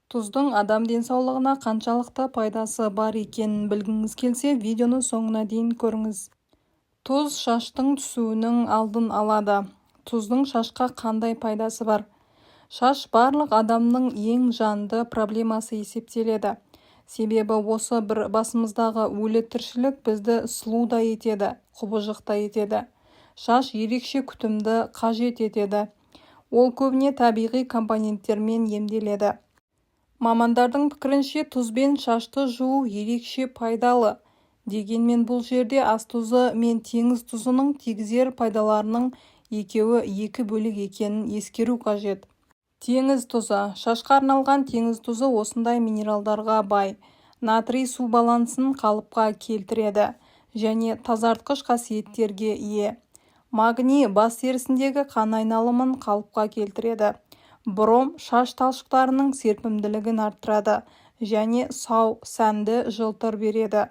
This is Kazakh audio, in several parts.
Тұздың адам денсаулығына қаншалықты пайдасы бар екенін білгіңіз келсе, видеоны соңына дейін көріңіз. Тұз шаштың түсуінің алдын алады. Тұздың шашқа қандай пайдасы бар? Шаш барлық адамның ең жанды проблемасы есептеледі. Себебі осы бір басымыздағы өлі тіршілік бізді сұлу да етеді, құбыжық та етеді. Шаш ерекше күтімді қажет етеді. Ол көбіне табиғи компоненттермен емделеді. Мамандардың пікірінше тұзбен шашты жуу ерекше пайдалы. Дегенмен бұл жерде ас тұзы мен теңіз тұзының тигізер пайдаларының екеуі екі бөлек екенін ескеру қажет. Теңіз тұзы. Шашқа арналған теңіз тұзы осындай минералдарға бай. Натрий су балансын қалыпқа келтіреді және тазартқыш қасиеттерге ие. Магний бас терісіндегі қан айналымын қалыпқа келтіреді. Бром шаш талшықтарының серпімділігін арттырады және сау, сәнді жылтыр береді.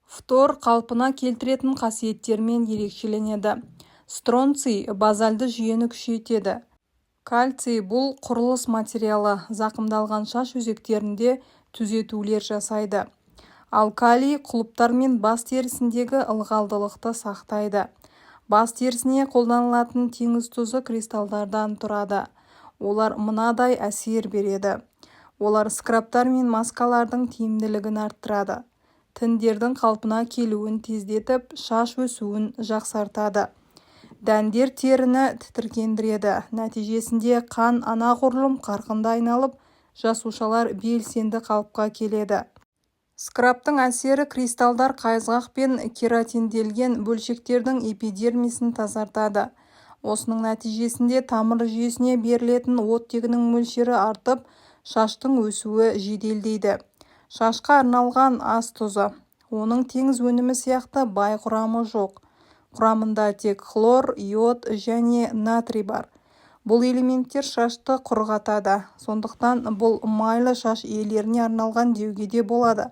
Фтор қалпына келтіретін қасиеттермен ерекшеленеді. Стронций базальды жүйені күшейтеді. Кальций бұл құрылыс материалы, зақымдалған шаш өзектерінде түзетулер жасайды. Ал калий құлыптар мен бас терісіндегі ылғалдылықты сақтайды. Бас терісіне қолданылатын теңіз тұзы кристалдардан тұрады. Олар мынадай әсер береді. Олар скрабтар мен маскалардың тиімділігін арттырады. Тіндердің қалпына келуін тездетіп, шаш өсуін жақсартады. Дәндер теріні тітіркендіреді. Нәтижесінде қан анағұрлым қарқынды айналып, жасушалар белсенді қалыпқа келеді. Скрабтың әсері кристалдар қайызғақ пен кератинделген бөлшектердің эпидермисін тазартады. Осының нәтижесінде тамыр жүйесіне берілетін оттегінің мөлшері артып, шаштың өсуі жеделдейді. Шашқа арналған ас тұзы. Оның теңіз өнімі сияқты бай құрамы жоқ. Құрамында тек хлор, йод және натрий бар. Бұл элементтер шашты құрғатады. Сондықтан бұл майлы шаш иелеріне арналған деуге де болады.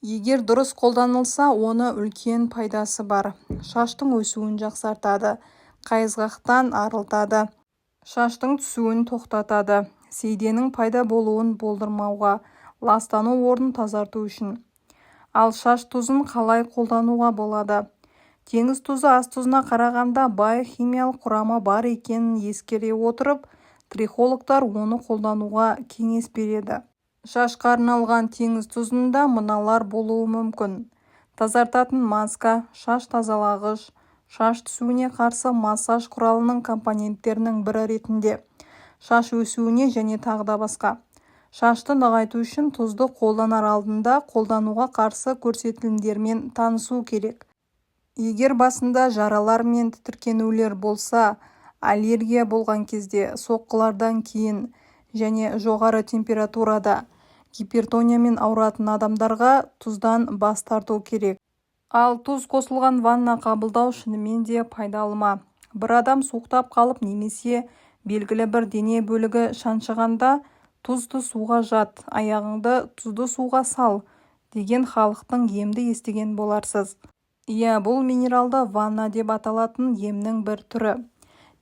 Егер дұрыс қолданылса, оны үлкен пайдасы бар. Шаштың өсуін жақсартады. Қайызғақтан арылтады. Шаштың түсуін тоқтатады. Сейденің пайда болуын болдырмауға, ластану орнын тазарту үшін. Ал шаш тұзын қалай қолдануға болады? Теңіз тұзы ас тұзына қарағанда бай химиялық құрамы бар екенін ескере отырып, трихологтар оны қолдануға кеңес береді. Шашқа арналған теңіз тұзында мыналар болуы мүмкін. Тазартатын маска, шаш тазалағыш, шаш түсуіне қарсы массаж құралының компоненттерінің бірі ретінде, шаш өсуіне және тағы да басқа. Шашты нығайту үшін тұзды қолданар алдында қолдануға қарсы көрсетілімдермен танысу керек. Егер басында жаралар мен тітіркенулер болса, аллергия болған кезде, соққылардан кейін және жоғары температурада, гипертониямен ауыратын адамдарға тұздан бас тарту керек. Ал тұз қосылған ванна қабылдау шынымен де пайдалы ма? Бір адам суықтап қалып немесе белгілі бір дене бөлігі шаншығанда тұзды суға жат, аяғыңды тұзды суға сал деген халықтың емді естіген боларсыз. Бұл минералды ванна деп аталатын емнің бір түрі.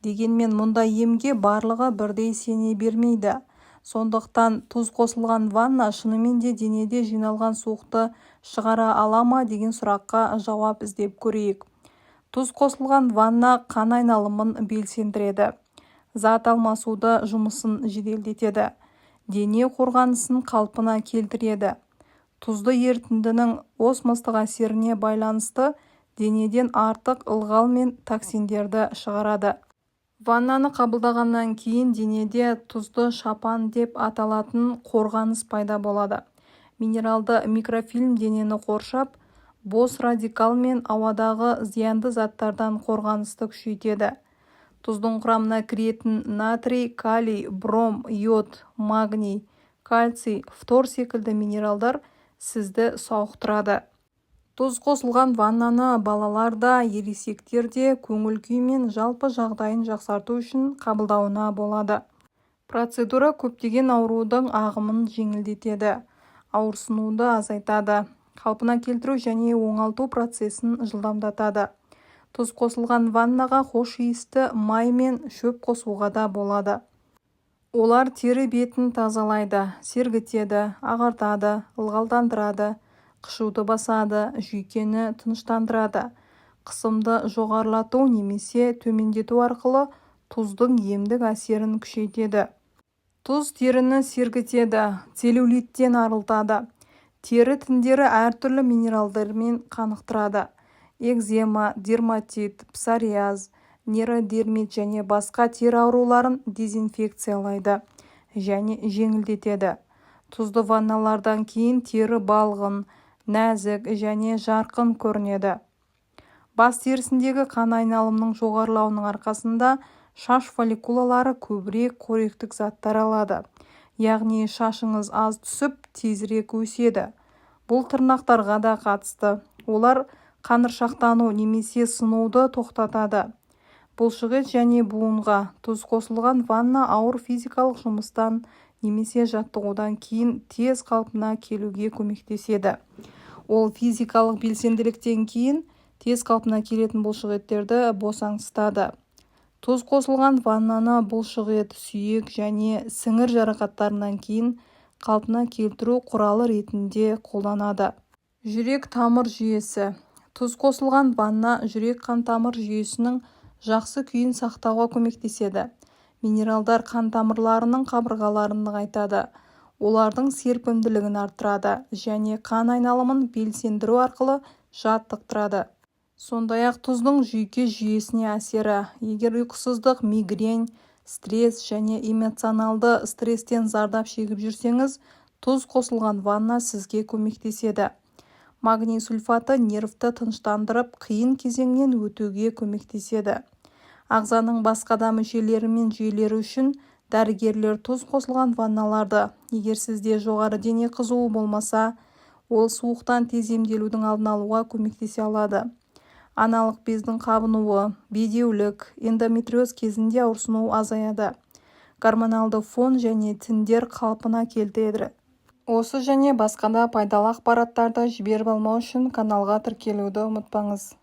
Дегенмен мұндай емге барлығы бірдей сене бермейді. Сондықтан тұз қосылған ванна шынымен де денеде жиналған суықты шығара ала ма деген сұраққа жауап іздеп көрейік. Тұз қосылған ванна қан айналымын белсендіреді. Зат алмасуды жұмысын жеделдетеді. Дене қорғанысын қалпына келтіреді. Тұзды ерітіндінің осмостық әсеріне байланысты денеден артық ылғал мен токсиндерді шығарады. Ваннаны қабылдағаннан кейін денеде тұзды шапан деп аталатын қорғаныс пайда болады. Минералды микрофильм денені қоршап, бос радикал мен ауадағы зиянды заттардан қорғанысты күшейтеді. Тұздың құрамына кіретін натрий, калий, бром, йод, магний, кальций, фтор секілді минералдар сізді сауықтырады. Тұз қосылған ваннаны балалар да, ересектер де көңіл күй мен жалпы жағдайын жақсарту үшін қабылдауына болады. Процедура көптеген аурудың ағымын жеңілдетеді, ауырсынуды азайтады, қалпына келтіру және оңалту процесін жылдамдатады. Тұз қосылған ваннаға хош иісті май мен шөп қосуға да болады. Олар тері бетін тазалайды, сергітеді, ағартады, ылғалдандырады, қышуды басады, жүйкені тыныштандырады. Қысымды жоғарылату немесе төмендету арқылы тұздың емдік әсерін күшейтеді. Тұз теріні сергітеді, целлюлиттен арылтады. Тері тіндері әртүрлі минералдармен қанықтырады. Экзема, дерматит, псориаз, нейродермит және басқа тері ауруларын дезинфекциялайды және жеңілдетеді. Тұзды ванналардан кейін тері балғын, нәзік және жарқын көрінеді. Бас терісіндегі қан айналымының жоғарылауының арқасында шаш фолликулалары көбірек қоректік заттар алады. Яғни шашыңыз аз түсіп, тезірек өседі. Бұл тырнақтарға да қатысты. Олар қаныршақтану немесе сынуды тоқтатады. Бұлшықет және буынға тұз қосылған ванна ауыр физикалық жұмыстан немесе жаттығудан кейін тез қалпына келуге көмектеседі. Ол физикалық белсенділіктен кейін тез қалпына келетін бұлшықеттерді босаңсытады. Тұз қосылған ваннаны бұлшықет, сүйек және сіңір жарақаттарынан кейін қалпына келтіру құралы ретінде қолданады. Жүрек-тамыр жүйесі. Тұз қосылған ванна жүрек-қан-тамыр жүйесінің жақсы күйін сақтауға көмектеседі. Минералдар қан тамырларының қабырғаларын нығайтады. Олардың серпімділігін арттырады және қан айналымын белсендіру арқылы жаттықтырады. Сондай-ақ тұздың жүйке жүйесіне әсері. Егер ұйқысыздық, мигрень, стресс және эмоционалды стресстен зардап шегіп жүрсеңіз, тұз қосылған ванна сізге көмектеседі. Магний сульфаты нервті тыныштандырып, қиын кезеңнен өтуге көмектеседі. Ағзаның басқа да мүшелері мен жүйелері үшін дәрігерлер тұз қосылған ванналарды, егер сізде жоғары дене қызуы болмаса, ол суықтан тез емделудің алдын алуға көмектесе алады. Аналық бездің қабынуы, бедеулік, эндометриоз кезінде ауырсыну азаяды. Гормоналды фон және тіндер қалпына келтіреді. Осы және басқа да пайдалы ақпараттарды жіберіп алмау үшін каналға тіркелуді ұмытпаңыз.